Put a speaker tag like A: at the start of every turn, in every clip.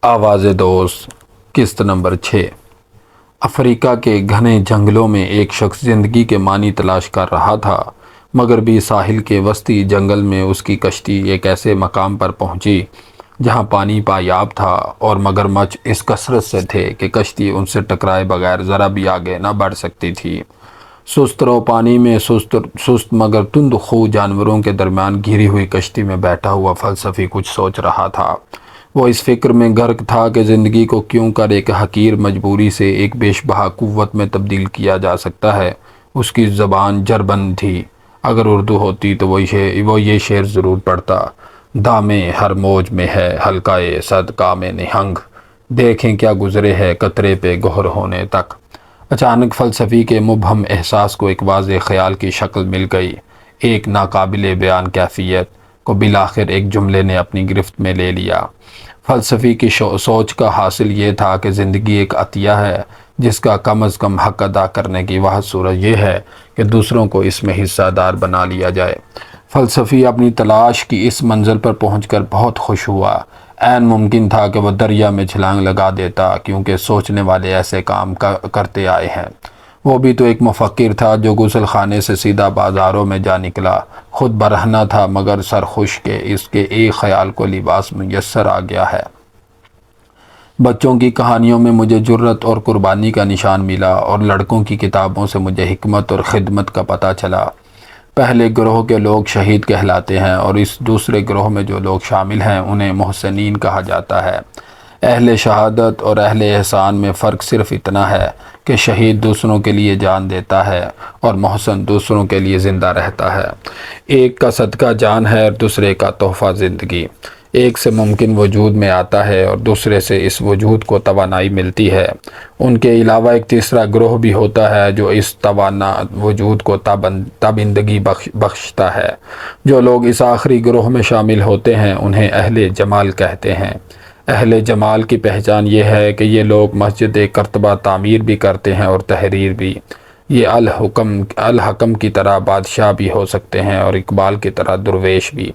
A: آواز دوست قسط نمبر 6۔ افریقہ کے گھنے جنگلوں میں ایک شخص زندگی کے معنی تلاش کر رہا تھا۔ مغربی ساحل کے وسطی جنگل میں اس کی کشتی ایک ایسے مقام پر پہنچی جہاں پانی پایاب تھا اور مگرمچھ اس کثرت سے تھے کہ کشتی ان سے ٹکرائے بغیر ذرا بھی آگے نہ بڑھ سکتی تھی۔ سست رو پانی میں سست مگر تند خو جانوروں کے درمیان گھری ہوئی کشتی میں بیٹھا ہوا فلسفی کچھ سوچ رہا تھا۔ وہ اس فکر میں غرق تھا کہ زندگی کو کیوں کر ایک حقیر مجبوری سے ایک بیش بہا قوت میں تبدیل کیا جا سکتا ہے۔ اس کی زبان جربند تھی۔ اگر اردو ہوتی تو وہ یہ شعر ضرور پڑھتا: دامے ہر موج میں ہے حلقۂ صد کام نہنگ، دیکھیں کیا گزرے ہے قطرے پہ گہر ہونے تک۔ اچانک فلسفی کے مبہم احساس کو ایک واضح خیال کی شکل مل گئی، ایک ناقابل بیان کیفیت کو بالآخر ایک جملے نے اپنی گرفت میں لے لیا۔ فلسفی کی سوچ کا حاصل یہ تھا کہ زندگی ایک عطیہ ہے جس کا کم از کم حق ادا کرنے کی واحد صورت یہ ہے کہ دوسروں کو اس میں حصہ دار بنا لیا جائے۔ فلسفی اپنی تلاش کی اس منزل پر پہنچ کر بہت خوش ہوا۔ عین ممکن تھا کہ وہ دریا میں چھلانگ لگا دیتا، کیونکہ سوچنے والے ایسے کام کرتے آئے ہیں۔ وہ بھی تو ایک مفکر تھا جو غسل خانے سے سیدھا بازاروں میں جا نکلا، خود برہنہ تھا مگر سرخوش کہ اس کے ایک خیال کو لباس میسر آ گیا ہے۔ بچوں کی کہانیوں میں مجھے جرأت اور قربانی کا نشان ملا، اور لڑکوں کی کتابوں سے مجھے حکمت اور خدمت کا پتہ چلا۔ پہلے گروہ کے لوگ شہید کہلاتے ہیں، اور اس دوسرے گروہ میں جو لوگ شامل ہیں انہیں محسنین کہا جاتا ہے۔ اہل شہادت اور اہل احسان میں فرق صرف اتنا ہے کہ شہید دوسروں کے لیے جان دیتا ہے اور محسن دوسروں کے لیے زندہ رہتا ہے۔ ایک کا صدقہ جان ہے اور دوسرے کا تحفہ زندگی۔ ایک سے ممکن وجود میں آتا ہے اور دوسرے سے اس وجود کو توانائی ملتی ہے۔ ان کے علاوہ ایک تیسرا گروہ بھی ہوتا ہے جو اس توانا وجود کو تابندگی بخشتا ہے۔ جو لوگ اس آخری گروہ میں شامل ہوتے ہیں انہیں اہل جمال کہتے ہیں۔ اہل جمال کی پہچان یہ ہے کہ یہ لوگ مسجد کرتبہ تعمیر بھی کرتے ہیں اور تحریر بھی۔ یہ الحکم کی طرح بادشاہ بھی ہو سکتے ہیں اور اقبال کی طرح درویش بھی۔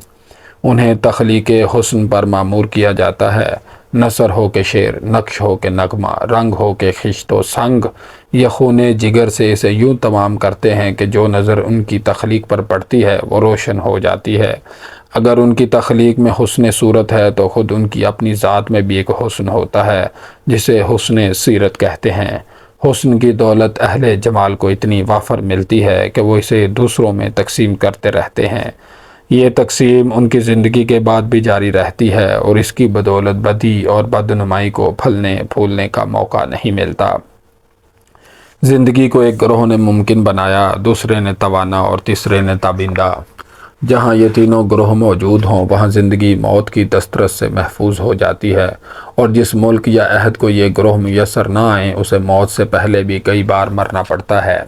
A: انہیں تخلیق حسن پر مامور کیا جاتا ہے۔ نثر ہو کے شعر، نقش ہو کے نغمہ، رنگ ہو کے خشت و سنگ، یہ خون جگر سے اسے یوں تمام کرتے ہیں کہ جو نظر ان کی تخلیق پر پڑتی ہے وہ روشن ہو جاتی ہے۔ اگر ان کی تخلیق میں حسن صورت ہے تو خود ان کی اپنی ذات میں بھی ایک حسن ہوتا ہے جسے حسن سیرت کہتے ہیں۔ حسن کی دولت اہل جمال کو اتنی وافر ملتی ہے کہ وہ اسے دوسروں میں تقسیم کرتے رہتے ہیں۔ یہ تقسیم ان کی زندگی کے بعد بھی جاری رہتی ہے اور اس کی بدولت بدی اور بدنمائی کو پھلنے پھولنے کا موقع نہیں ملتا۔ زندگی کو ایک گروہ نے ممکن بنایا، دوسرے نے توانا اور تیسرے نے تابندہ۔ جہاں یہ تینوں گروہ موجود ہوں وہاں زندگی موت کی دسترس سے محفوظ ہو جاتی ہے، اور جس ملک یا عہد کو یہ گروہ میسر نہ آئیں اسے موت سے پہلے بھی کئی بار مرنا پڑتا ہے۔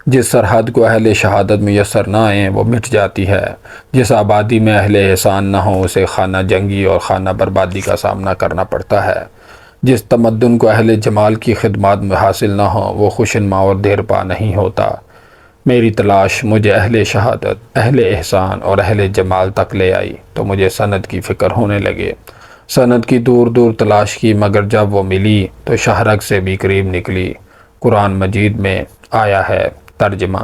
A: جس سرحد کو اہل شہادت میسر نہ آئیں وہ مٹ جاتی ہے۔ جس آبادی میں اہل احسان نہ ہوں اسے خانہ جنگی اور خانہ بربادی کا سامنا کرنا پڑتا ہے۔ جس تمدن کو اہل جمال کی خدمات میں حاصل نہ ہوں وہ خوشنما اور دیرپا نہیں ہوتا۔ میری تلاش مجھے اہل شہادت، اہل احسان اور اہل جمال تک لے آئی تو مجھے سند کی فکر ہونے لگے۔ سند کی دور دور تلاش کی مگر جب وہ ملی تو شہرک سے بھی قریب نکلی۔ قرآن مجید میں آیا ہے ترجمہ: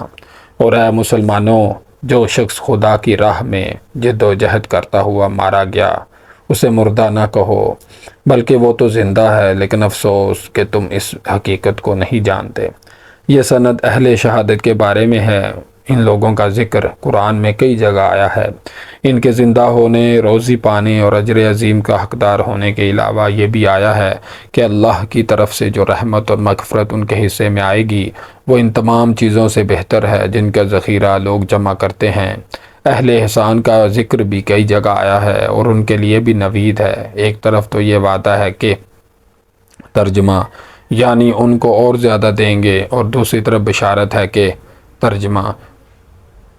A: اور اے مسلمانوں، جو شخص خدا کی راہ میں جد و جہد کرتا ہوا مارا گیا اسے مردہ نہ کہو، بلکہ وہ تو زندہ ہے، لیکن افسوس کہ تم اس حقیقت کو نہیں جانتے۔ یہ سند اہل شہادت کے بارے میں ہے۔ ان لوگوں کا ذکر قرآن میں کئی جگہ آیا ہے۔ ان کے زندہ ہونے، روزی پانے اور اجر عظیم کا حقدار ہونے کے علاوہ یہ بھی آیا ہے کہ اللہ کی طرف سے جو رحمت اور مغفرت ان کے حصے میں آئے گی وہ ان تمام چیزوں سے بہتر ہے جن کا ذخیرہ لوگ جمع کرتے ہیں۔ اہل احسان کا ذکر بھی کئی جگہ آیا ہے اور ان کے لیے بھی نوید ہے۔ ایک طرف تو یہ وعدہ ہے کہ ترجمہ یعنی ان کو اور زیادہ دیں گے، اور دوسری طرف بشارت ہے کہ ترجمہ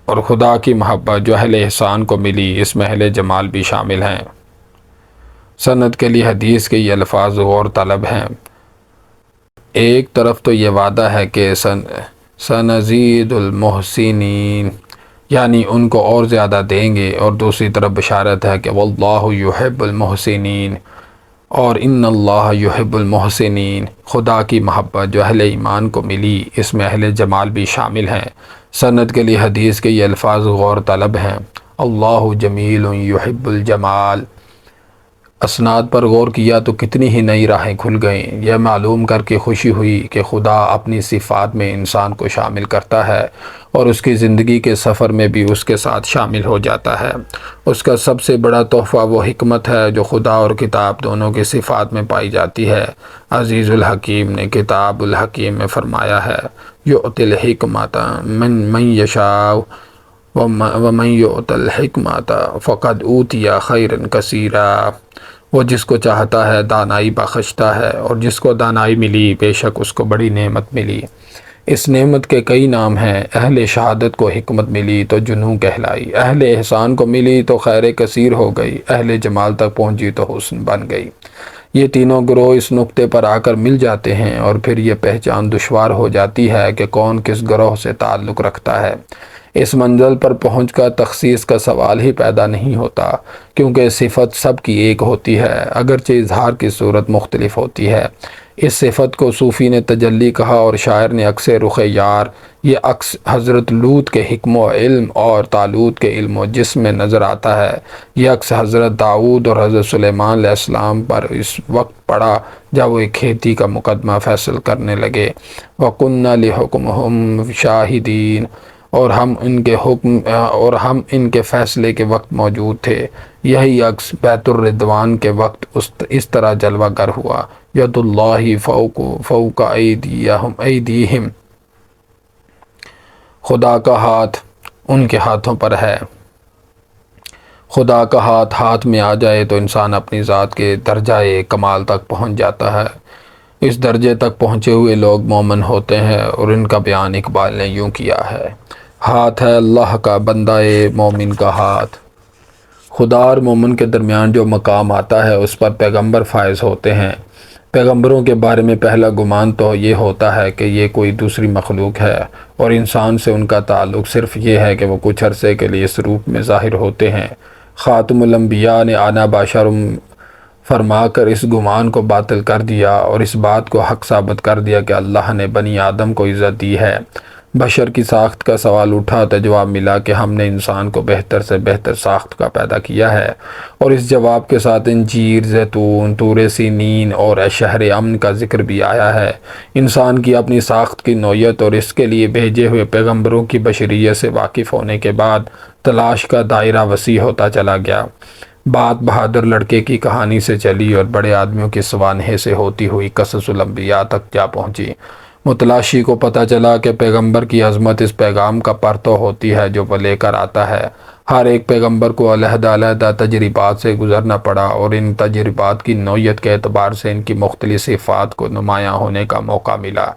A: اور خدا کی محبت جو اہل احسان کو ملی اس میں اہل جمال بھی شامل ہیں۔ سند کے لیے حدیث کے یہ الفاظ غور طلب ہیں۔ ایک طرف تو یہ وعدہ ہے کہ سنزید المحسنین یعنی ان کو اور زیادہ دیں گے، اور دوسری طرف بشارت ہے کہ واللہ یحب المحسنین اور ان اللہ یحب المحسنین، خدا کی محبت جو اہل ایمان کو ملی اس میں اہل جمال بھی شامل ہیں۔ سند کے لیے حدیث کے یہ الفاظ غور طلب ہیں، اللہ جمیل یحب الجمال۔ اسناد پر غور کیا تو کتنی ہی نئی راہیں کھل گئیں۔ یہ معلوم کر کے خوشی ہوئی کہ خدا اپنی صفات میں انسان کو شامل کرتا ہے اور اس کی زندگی کے سفر میں بھی اس کے ساتھ شامل ہو جاتا ہے۔ اس کا سب سے بڑا تحفہ وہ حکمت ہے جو خدا اور کتاب دونوں کی صفات میں پائی جاتی ہے۔ عزیز الحکیم نے کتاب الحکیم میں فرمایا ہے، یؤتی الحکمۃ من یشاء ومن یؤت الحکمۃ فقد اوتی خیرا کثیرا۔ وہ جس کو چاہتا ہے دانائی بخشتا ہے، اور جس کو دانائی ملی بے شک اس کو بڑی نعمت ملی۔ اس نعمت کے کئی نام ہیں۔ اہل شہادت کو حکمت ملی تو جنوں کہلائی، اہل احسان کو ملی تو خیر کثیر ہو گئی، اہل جمال تک پہنچی تو حسن بن گئی۔ یہ تینوں گروہ اس نقطے پر آ کر مل جاتے ہیں اور پھر یہ پہچان دشوار ہو جاتی ہے کہ کون کس گروہ سے تعلق رکھتا ہے۔ اس منزل پر پہنچ کر تخصیص کا سوال ہی پیدا نہیں ہوتا، کیونکہ صفت سب کی ایک ہوتی ہے اگرچہ اظہار کی صورت مختلف ہوتی ہے۔ اس صفت کو صوفی نے تجلی کہا اور شاعر نے عکس رخ یار۔ یہ عکس حضرت لوط کے حکم و علم اور طالوت کے علم و جسم میں نظر آتا ہے۔ یہ عکس حضرت داؤد اور حضرت سلیمان علیہ السلام پر اس وقت پڑا جب وہ ایک کھیتی کا مقدمہ فیصل کرنے لگے۔ وَكُنَّا لِحُكْمِهِمْ شَاهِدِينَ، اور ہم ان کے فیصلے کے وقت موجود تھے۔ یہی عکس بیت الرضوان کے وقت اس طرح جلوہ گر ہوا، ید اللہ فوق ایدیہم، خدا کا ہاتھ ان کے ہاتھوں پر ہے۔ خدا کا ہاتھ میں آ جائے تو انسان اپنی ذات کے درجہ کمال تک پہنچ جاتا ہے۔ اس درجے تک پہنچے ہوئے لوگ مومن ہوتے ہیں، اور ان کا بیان اقبال نے یوں کیا ہے، ہاتھ ہے اللہ کا بندہ مومن کا ہاتھ۔ خدا اور مومن کے درمیان جو مقام آتا ہے اس پر پیغمبر فائز ہوتے ہیں۔ پیغمبروں کے بارے میں پہلا گمان تو یہ ہوتا ہے کہ یہ کوئی دوسری مخلوق ہے، اور انسان سے ان کا تعلق صرف یہ ہے کہ وہ کچھ عرصے کے لیے اس روپ میں ظاہر ہوتے ہیں۔ خاتم الانبیاء نے انا بشر فرما کر اس گمان کو باطل کر دیا اور اس بات کو حق ثابت کر دیا کہ اللہ نے بنی آدم کو عزت دی ہے۔ بشر کی ساخت کا سوال اٹھا تو جواب ملا کہ ہم نے انسان کو بہتر سے بہتر ساخت کا پیدا کیا ہے، اور اس جواب کے ساتھ انجیر، زیتون، طور سینین اور شہر امن کا ذکر بھی آیا ہے۔ انسان کی اپنی ساخت کی نوعیت اور اس کے لیے بھیجے ہوئے پیغمبروں کی بشریت سے واقف ہونے کے بعد تلاش کا دائرہ وسیع ہوتا چلا گیا۔ بات بہادر لڑکے کی کہانی سے چلی اور بڑے آدمیوں کی سوانح سے ہوتی ہوئی قصص الانبیاء تک جا پہنچی۔ متلاشی کو پتہ چلا کہ پیغمبر کی عظمت اس پیغام کا پرتو ہوتی ہے جو وہ لے کر آتا ہے۔ ہر ایک پیغمبر کو علیحدہ علیحدہ تجربات سے گزرنا پڑا، اور ان تجربات کی نوعیت کے اعتبار سے ان کی مختلف صفات کو نمایاں ہونے کا موقع ملا،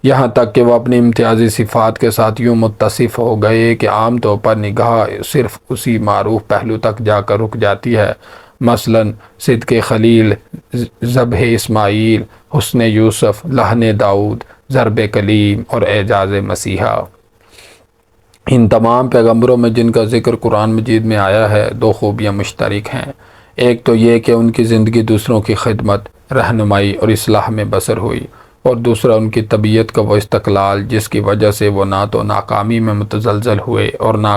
A: یہاں تک کہ وہ اپنی امتیازی صفات کے ساتھ یوں متصف ہو گئے کہ عام طور پر نگاہ صرف اسی معروف پہلو تک جا کر رک جاتی ہے، مثلاً صدق خلیل، ذبح اسماعیل، حسن یوسف، لحن داؤد، ضرب کلیم اور اعجاز مسیحا۔ ان تمام پیغمبروں میں جن کا ذکر قرآن مجید میں آیا ہے دو خوبیاں مشترک ہیں۔ ایک تو یہ کہ ان کی زندگی دوسروں کی خدمت، رہنمائی اور اصلاح میں بسر ہوئی، اور دوسرا ان کی طبیعت کا وہ استقلال جس کی وجہ سے وہ نہ تو ناکامی میں متزلزل ہوئے اور نہ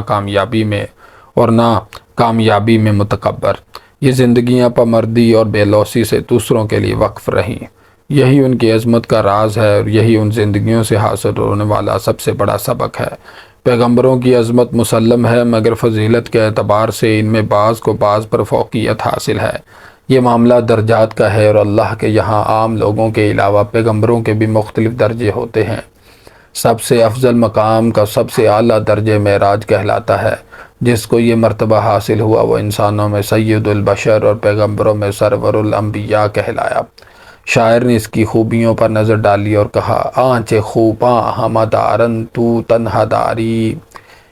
A: کامیابی میں متکبر۔ یہ زندگیاں پامردی اور بے لوثی سے دوسروں کے لیے وقف رہیں۔ یہی ان کی عظمت کا راز ہے، اور یہی ان زندگیوں سے حاصل ہونے والا سب سے بڑا سبق ہے۔ پیغمبروں کی عظمت مسلم ہے، مگر فضیلت کے اعتبار سے ان میں بعض کو بعض پر فوقیت حاصل ہے۔ یہ معاملہ درجات کا ہے، اور اللہ کے یہاں عام لوگوں کے علاوہ پیغمبروں کے بھی مختلف درجے ہوتے ہیں۔ سب سے افضل مقام کا سب سے اعلیٰ درجہ معراج کہلاتا ہے۔ جس کو یہ مرتبہ حاصل ہوا وہ انسانوں میں سید البشر اور پیغمبروں میں سرور الانبیاء کہلایا۔ شاعر نے اس کی خوبیوں پر نظر ڈالی اور کہا، آنچ خوباں ہمہ دارن تو تنہا داری۔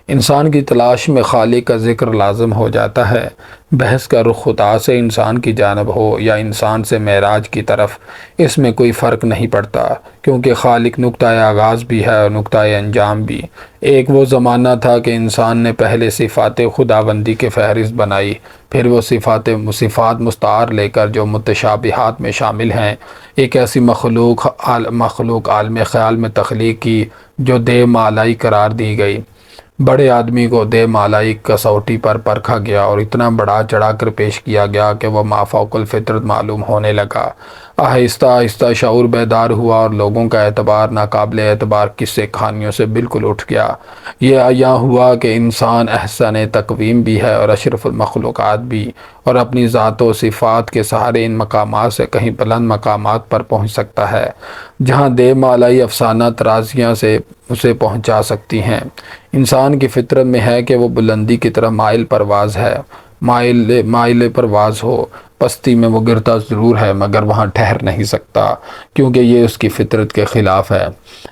A: انسان کی تلاش میں خالق کا ذکر لازم ہو جاتا ہے۔ بحث کا رخ خدا سے انسان کی جانب ہو یا انسان سے معراج کی طرف، اس میں کوئی فرق نہیں پڑتا، کیونکہ خالق نقطۂ آغاز بھی ہے اور نقطۂ انجام بھی۔ ایک وہ زمانہ تھا کہ انسان نے پہلے صفات خداوندی کے فہرست بنائی، پھر وہ صفات مستعار لے کر جو متشابہات میں شامل ہیں، ایک ایسی مخلوق عالم خیال میں تخلیق کی جو دے مالائی قرار دی گئی۔ بڑے آدمی کو دے مالائی کسوٹی پر پرکھا گیا اور اتنا بڑا چڑھا کر پیش کیا گیا کہ وہ مافوق الفطرت معلوم ہونے لگا۔ آہستہ آہستہ شعور بیدار ہوا اور لوگوں کا اعتبار ناقابل اعتبار قصے کہانیوں سے بالکل اٹھ گیا۔ یہ عیاں ہوا کہ انسان احسن تقویم بھی ہے اور اشرف المخلوقات بھی، اور اپنی ذات و صفات کے سہارے ان مقامات سے کہیں بلند مقامات پر پہنچ سکتا ہے جہاں دے مالائی افسانہ ترازیاں سے اسے پہنچا سکتی ہیں۔ انسان کی فطرت میں ہے کہ وہ بلندی کی طرف مائل پرواز ہو، پستی میں وہ گرتا ضرور ہے مگر وہاں ٹھہر نہیں سکتا، کیونکہ یہ اس کی فطرت کے خلاف ہے۔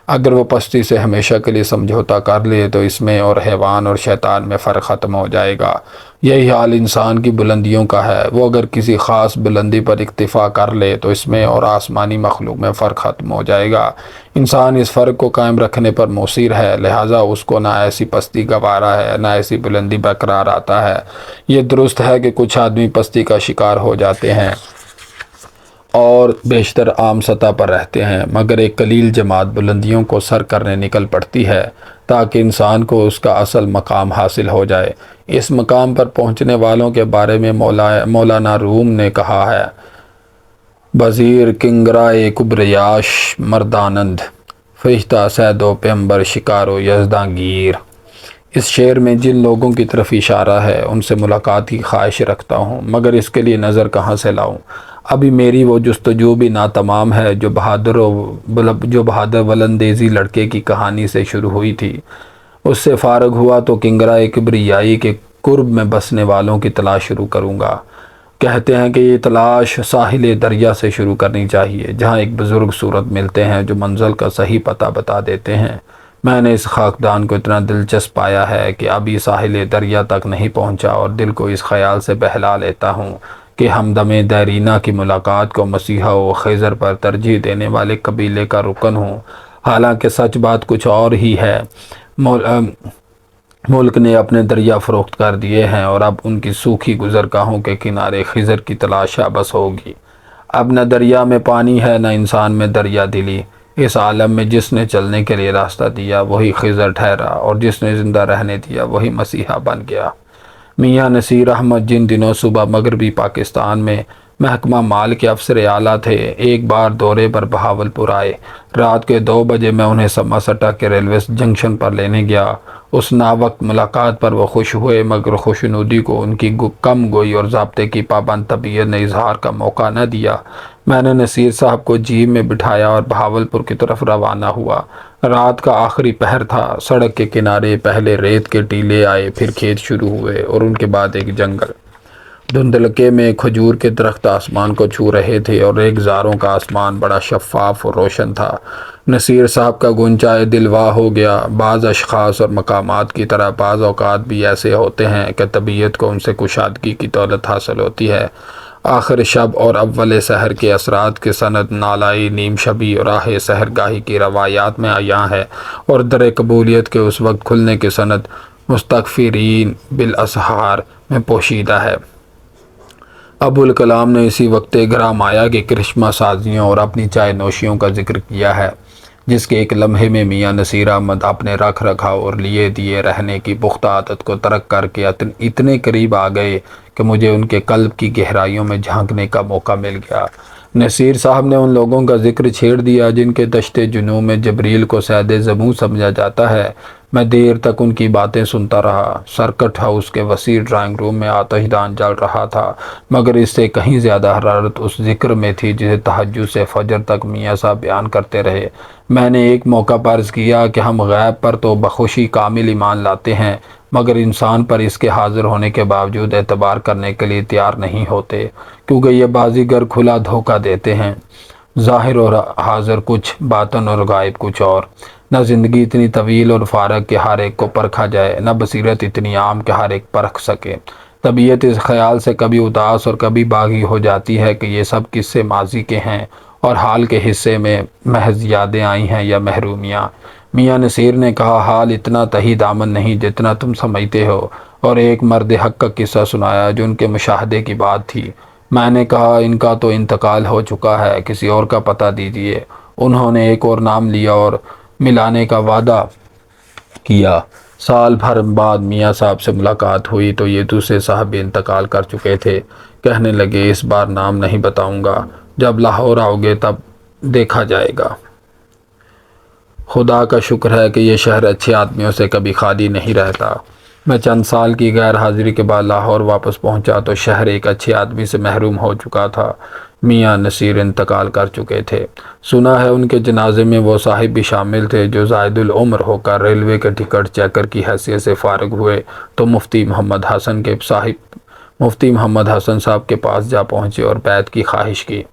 A: اگر وہ پستی سے ہمیشہ کے لیے سمجھوتا کر لے تو اس میں اور حیوان اور شیطان میں فرق ختم ہو جائے گا۔ یہی حال انسان کی بلندیوں کا ہے، وہ اگر کسی خاص بلندی پر اکتفا کر لے تو اس میں اور آسمانی مخلوق میں فرق ختم ہو جائے گا۔ انسان اس فرق کو قائم رکھنے پر مصر ہے، لہٰذا اس کو نہ ایسی پستی گوارا ہے نہ ایسی بلندی برقرار آتا ہے۔ یہ درست ہے کہ کچھ آدمی پستی کا شکار ہو جاتے ہیں اور بیشتر عام سطح پر رہتے ہیں، مگر ایک قلیل جماعت بلندیوں کو سر کرنے نکل پڑتی ہے تاکہ انسان کو اس کا اصل مقام حاصل ہو جائے۔ اس مقام پر پہنچنے والوں کے بارے میں مولانا روم نے کہا ہے: بزیر کنگرائے کبریاش مردانند، فرشتہ سیدو پیمبر شکارو یزداں گیر۔ اس شعر میں جن لوگوں کی طرف اشارہ ہے ان سے ملاقات کی خواہش رکھتا ہوں، مگر اس کے لیے نظر کہاں سے لاؤں؟ ابھی میری وہ جستجو بھی ناتمام ہے جو بہادر ولندیزی لڑکے کی کہانی سے شروع ہوئی تھی۔ اس سے فارغ ہوا تو کنگرائے کبریائی کے قرب میں بسنے والوں کی تلاش شروع کروں گا۔ کہتے ہیں کہ یہ تلاش ساحل دریا سے شروع کرنی چاہیے، جہاں ایک بزرگ صورت ملتے ہیں جو منزل کا صحیح پتہ بتا دیتے ہیں۔ میں نے اس خاکدان کو اتنا دلچسپ پایا ہے کہ ابھی ساحل دریا تک نہیں پہنچا اور دل کو اس خیال سے بہلا لیتا ہوں کہ ہمدم دیرینہ کی ملاقات کو مسیحا و خضر پر ترجیح دینے والے قبیلے کا رکن ہوں۔ حالانکہ سچ بات کچھ اور ہی ہے۔ ملک نے اپنے دریا فروخت کر دیے ہیں اور اب ان کی سوکھی گزرگاہوں کے کنارے خضر کی تلاش بس ہوگی۔ اب نہ دریا میں پانی ہے نہ انسان میں دریا دلی۔ اس عالم میں جس نے چلنے کے لیے راستہ دیا وہی خضر ٹھہرا، اور جس نے زندہ رہنے دیا وہی مسیحا بن گیا۔ میاں نصیر احمد جن دنوں صوبہ مغربی پاکستان میں محکمہ مال کے افسر اعلیٰ تھے، ایک بار دورے پر بہاولپور آئے۔ رات کے 2 بجے میں انہیں سما سٹا کے ریلوے جنکشن پر لینے گیا۔ اس ناوقت ملاقات پر وہ خوش ہوئے، مگر خوشنودی کو ان کی کم گوئی اور ضابطے کی پابند طبیعت نے اظہار کا موقع نہ دیا۔ میں نے نصیر صاحب کو جیپ میں بٹھایا اور بہاولپور کی طرف روانہ ہوا۔ رات کا آخری پہر تھا۔ سڑک کے کنارے پہلے ریت کے ٹیلے آئے، پھر کھیت شروع ہوئے اور ان کے بعد ایک جنگل۔ دھندلکے میں کھجور کے درخت آسمان کو چھو رہے تھے اور ریگزاروں کا آسمان بڑا شفاف اور روشن تھا۔ نصیر صاحب کا گنچائے دل واہ ہو گیا۔ بعض اشخاص اور مقامات کی طرح بعض اوقات بھی ایسے ہوتے ہیں کہ طبیعت کو ان سے کشادگی کی دولت حاصل ہوتی ہے۔ آخر شب اور اول سحر کے اثرات کی سند نالائی نیم شبی اور آہ سحرگاہی کی روایات میں عیاں ہے، اور در قبولیت کے اس وقت کھلنے کی سند مستغفرین بالاسحار میں پوشیدہ ہے۔ ابوالکلام نے اسی وقت گرام آیا کہ کرشمہ سازیوں اور اپنی چائے نوشیوں کا ذکر کیا ہے، جس کے ایک لمحے میں میاں نصیر احمد اپنے رکھ رکھاؤ اور لیے دیے رہنے کی پختہ عادت کو ترک کر کے اتنے قریب آ گئے کہ مجھے ان کے قلب کی گہرائیوں میں جھانکنے کا موقع مل گیا۔ نصیر صاحب نے ان لوگوں کا ذکر چھیڑ دیا جن کے دشت جنوں میں جبریل کو سید زبوں سمجھا جاتا ہے۔ میں دیر تک ان کی باتیں سنتا رہا۔ سرکٹ ہاؤس کے وسیع ڈرائنگ روم میں آتش دان جل رہا تھا، مگر اس سے کہیں زیادہ حرارت اس ذکر میں تھی جسے تہجد سے فجر تک میاں صاحب بیان کرتے رہے۔ میں نے ایک موقع پر عرض کیا کہ ہم غیب پر تو بخوشی کامل ایمان لاتے ہیں، مگر انسان پر اس کے حاضر ہونے کے باوجود اعتبار کرنے کے لیے تیار نہیں ہوتے، کیونکہ یہ بازیگر کھلا دھوکہ دیتے ہیں۔ ظاہر اور حاضر کچھ، باطن اور غائب کچھ اور۔ نہ زندگی اتنی طویل اور فارغ کہ ہر ایک کو پرکھا جائے، نہ بصیرت اتنی عام کہ ہر ایک پرکھ سکے۔ طبیعت اس خیال سے کبھی اداس اور کبھی باغی ہو جاتی ہے کہ یہ سب قصے ماضی کے ہیں اور حال کے حصے میں محض یادیں آئی ہیں یا محرومیاں۔ میاں نصیر نے کہا، حال اتنا تہی دامن نہیں جتنا تم سمجھتے ہو، اور ایک مرد حق کا قصہ سنایا جو ان کے مشاہدے کی بات تھی۔ میں نے کہا، ان کا تو انتقال ہو چکا ہے، کسی اور کا پتہ دیجیے۔ انہوں نے ایک اور نام لیا اور ملانے کا وعدہ کیا۔ سال بھر بعد میاں صاحب سے ملاقات ہوئی تو یہ دوسرے صاحب بھی انتقال کر چکے تھے۔ کہنے لگے، اس بار نام نہیں بتاؤں گا، جب لاہور آؤ گے تب دیکھا جائے گا۔ خدا کا شکر ہے کہ یہ شہر اچھے آدمیوں سے کبھی خالی نہیں رہتا۔ میں چند سال کی غیر حاضری کے بعد لاہور واپس پہنچا تو شہر ایک اچھے آدمی سے محروم ہو چکا تھا۔ میاں نصیر انتقال کر چکے تھے۔ سنا ہے ان کے جنازے میں وہ صاحب بھی شامل تھے جو زائد العمر ہو کر ریلوے کے ٹکٹ چیکر کی حیثیت سے فارغ ہوئے تو مفتی محمد حسن صاحب کے پاس جا پہنچے اور بیعت کی خواہش کی۔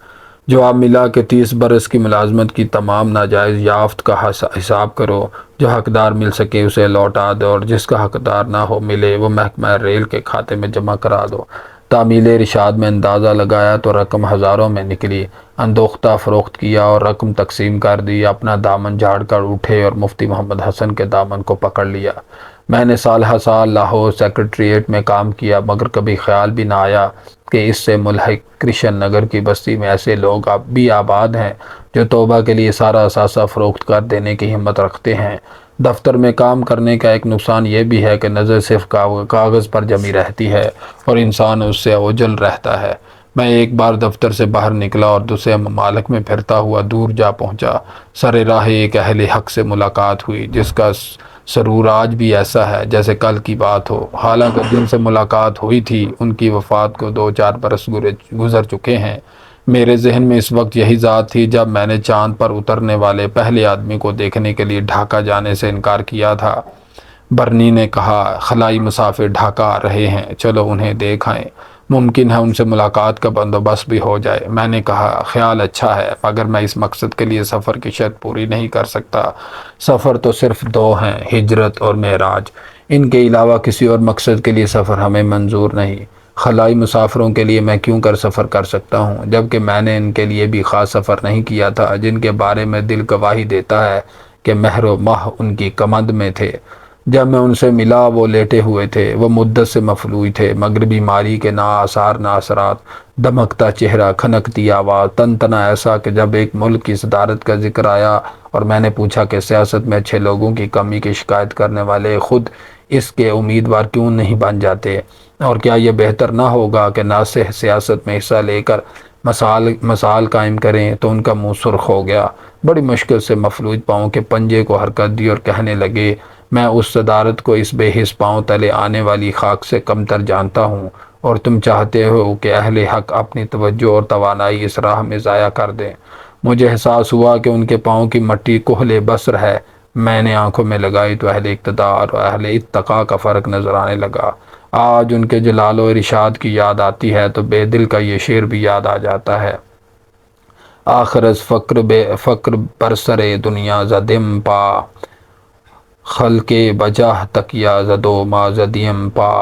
A: جواب ملا کہ 30 برس کی ملازمت کی تمام ناجائز یافت کا حساب کرو، جو حقدار مل سکے اسے لوٹا دو اور جس کا حقدار نہ ہو ملے وہ محکمہ ریل کے کھاتے میں جمع کرا دو۔ تعمیل رشاد میں اندازہ لگایا تو رقم ہزاروں میں نکلی۔ اندوختہ فروخت کیا اور رقم تقسیم کر دی۔ اپنا دامن جھاڑ کر اٹھے اور مفتی محمد حسن کے دامن کو پکڑ لیا۔ میں نے سالہ سال لاہور سیکریٹریٹ میں کام کیا، مگر کبھی خیال بھی نہ آیا کہ اس سے ملحق کرشن نگر کی بستی میں ایسے لوگ اب بھی آباد ہیں جو توبہ کے لیے سارا اثاثہ فروخت کر دینے کی ہمت رکھتے ہیں۔ دفتر میں کام کرنے کا ایک نقصان یہ بھی ہے کہ نظر صرف کاغذ پر جمی رہتی ہے اور انسان اس سے اوجھل رہتا ہے۔ میں ایک بار دفتر سے باہر نکلا اور دوسرے ممالک میں پھرتا ہوا دور جا پہنچا۔ سر راہ ایک اہل حق سے ملاقات ہوئی جس کا سرور آج بھی ایسا ہے جیسے کل کی بات ہو۔ حالانکہ جن سے ملاقات ہوئی تھی ان کی وفات کو 2-4 برس گزر چکے ہیں۔ میرے ذہن میں اس وقت یہی ذات تھی جب میں نے چاند پر اترنے والے پہلے آدمی کو دیکھنے کے لیے ڈھاکہ جانے سے انکار کیا تھا۔ برنی نے کہا، خلائی مسافر ڈھاکہ آ رہے ہیں، چلو انہیں دیکھ آئیں، ممکن ہے ان سے ملاقات کا بندوبست بھی ہو جائے۔ میں نے کہا، خیال اچھا ہے، مگر میں اس مقصد کے لیے سفر کی شرط پوری نہیں کر سکتا۔ سفر تو صرف 2 ہیں، ہجرت اور معراج۔ ان کے علاوہ کسی اور مقصد کے لیے سفر ہمیں منظور نہیں۔ خلائی مسافروں کے لیے میں کیوں کر سفر کر سکتا ہوں، جبکہ میں نے ان کے لیے بھی خاص سفر نہیں کیا تھا جن کے بارے میں دل گواہی دیتا ہے کہ مہر و ماہ ان کی کمند میں تھے۔ جب میں ان سے ملا وہ لیٹے ہوئے تھے، وہ مدت سے مفلوج تھے، مگر بیماری کے نہ آثار نہ اثرات، دمکتا چہرہ، کھنکتی آواز، تن تنا ایسا کہ جب ایک ملک کی صدارت کا ذکر آیا اور میں نے پوچھا کہ سیاست میں اچھے لوگوں کی کمی کی شکایت کرنے والے خود اس کے امیدوار کیوں نہیں بن جاتے، اور کیا یہ بہتر نہ ہوگا کہ ناصح سیاست میں حصہ لے کر مسائل قائم کریں، تو ان کا منہ سرخ ہو گیا۔ بڑی مشکل سے مفلوج پاؤں کے پنجے کو حرکت دی اور کہنے لگے، میں اس صدارت کو اس بے حس پاؤں تلے آنے والی خاک سے کمتر جانتا ہوں، اور تم چاہتے ہو کہ اہل حق اپنی توجہ اور توانائی اس راہ میں ضائع کر دیں۔ مجھے احساس ہوا کہ ان کے پاؤں کی مٹی کحل بصر ہے۔ میں نے آنکھوں میں لگائی تو اہل اقتدار اور اہل اتقاء کا فرق نظر آنے لگا۔ آج ان کے جلال و ارشاد کی یاد آتی ہے تو بے دل کا یہ شعر بھی یاد آ جاتا ہے، آخر از فقر برسر دنیا زدم پا، خلق بجاہ تکیا زدو ما زدیم پا۔